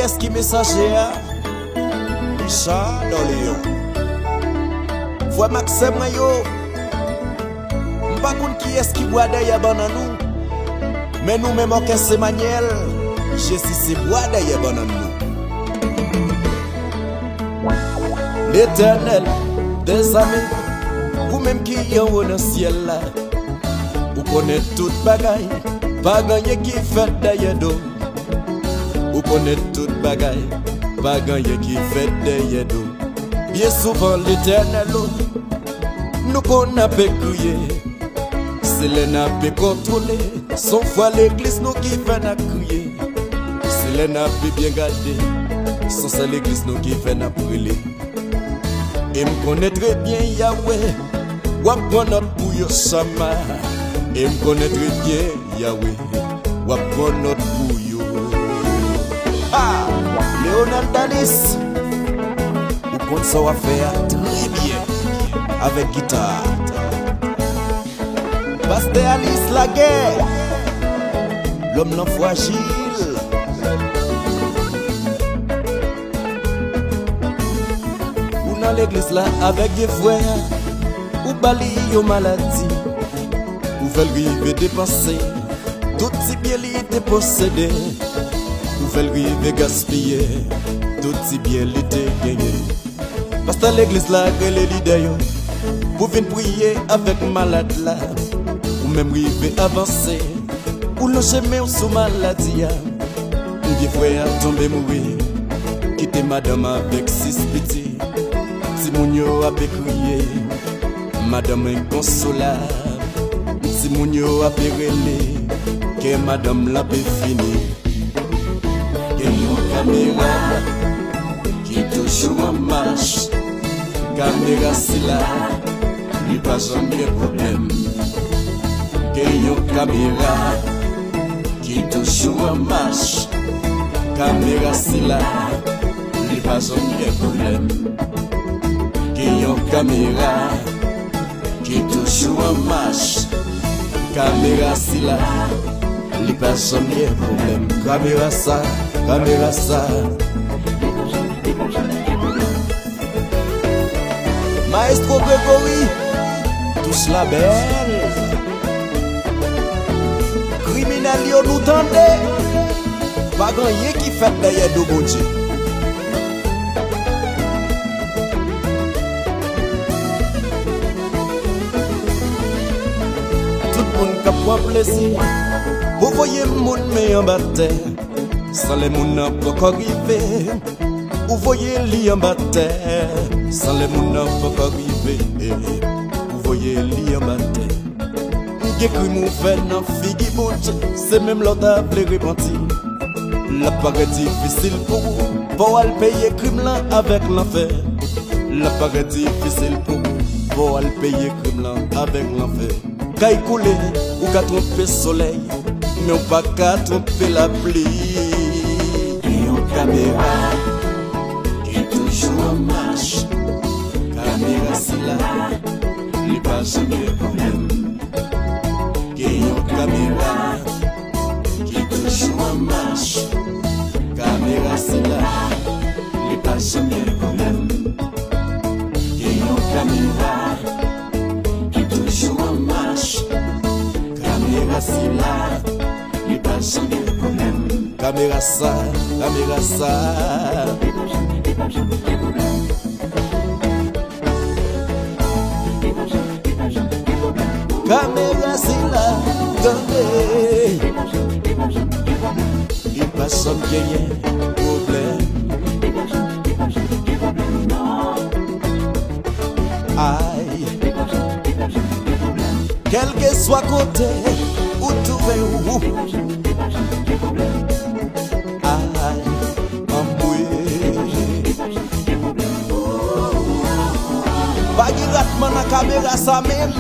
est-ce qui messager? Richard dans Léon. Voix Maxime yo. M'pas qui est-ce qui boit derrière nous. Mais nous même en caisse Emmanuel. Jésus c'est bois derrière nous. L'Éternel des amis, vous-même qui y en haut dans le ciel là, vous connaissez toute bagaille, pas gagner qui fait derrière d'eau. Vous connaissez toute bagaille, pas gagner qui fait derrière d'eau. Bien souvent l'Éternel, nous qu'on a pécué, c'est les nappes contrôlés, son fois l'église nous qui fait na crier. C'est les nappes bien gardés, sans ça l'église nous qui fait na brûler. Et me connaît très bien Yahweh, wap prend notre bouillon sama. Et me connaît très bien Yahweh, wap prend notre bouillon. Ah, Léonard Danis, ou qu'on ça va faire très bien avec guitare. Pasteur Alice Laguerre, l'homme non fragile. Dans l'église là avec des frères ou bali aux maladies ou veulent river dépenser tout si bien li était possédé ou veulent river gaspiller tout si bien li était gagné. Parce que l'église là que les leaders pour venir prier avec malade là ou même river avancer ou le chemin sous maladie ou bien frère tomber mourir quitter madame avec 6 petits. Si moun yo a crié, madame inconsolable. Si moun yo a relé, que madame l'a fini. Que yon caméra qui toujours en marche. Caméra c'est là, il pas jamais de problème. Que yon caméra qui toujours en marche. Caméra c'est là, il pas jamais de problème. Yon caméra qui toujours en marche. Caméra si là, li pas jamais problème. Caméra ça, caméra ça. Maestro Grégory, touche la belle. Criminel yo nous tendez. Pas grand yé qui fait derrière de bon Dieu. Pour plaisir, vous voyez mon mais en bataille, sans les moun n'a pas arrivé. Vous voyez li en bataille, sans les moun n'a pas arrivé. Vous voyez li en bataille. Qu'est-ce que fait dans figi bon Dieu, c'est même l'autre à repentir. La paraît difficile pour aller payer crime là avec l'enfer. La paraît difficile pour aller payer crime là avec l'enfer. Kay coulé ou qu'à tromper soleil, mais on pas qu'à tromper la pluie. Et en caméra qui toujours en marche. Caméra c'est là, il pas jamais problème. Et en caméra qui toujours en marche. Caméra c'est là, il pas jamais problème. Et en caméra caméra si là, il pas jamais de problème. Caméra ça, caméra ça. Caméra si là, attendez. Il pas jamais de problème. Aïe. Quel que soit côté, où trouver où. Aïe, emboué. Pas de ratement dans la caméra ça même.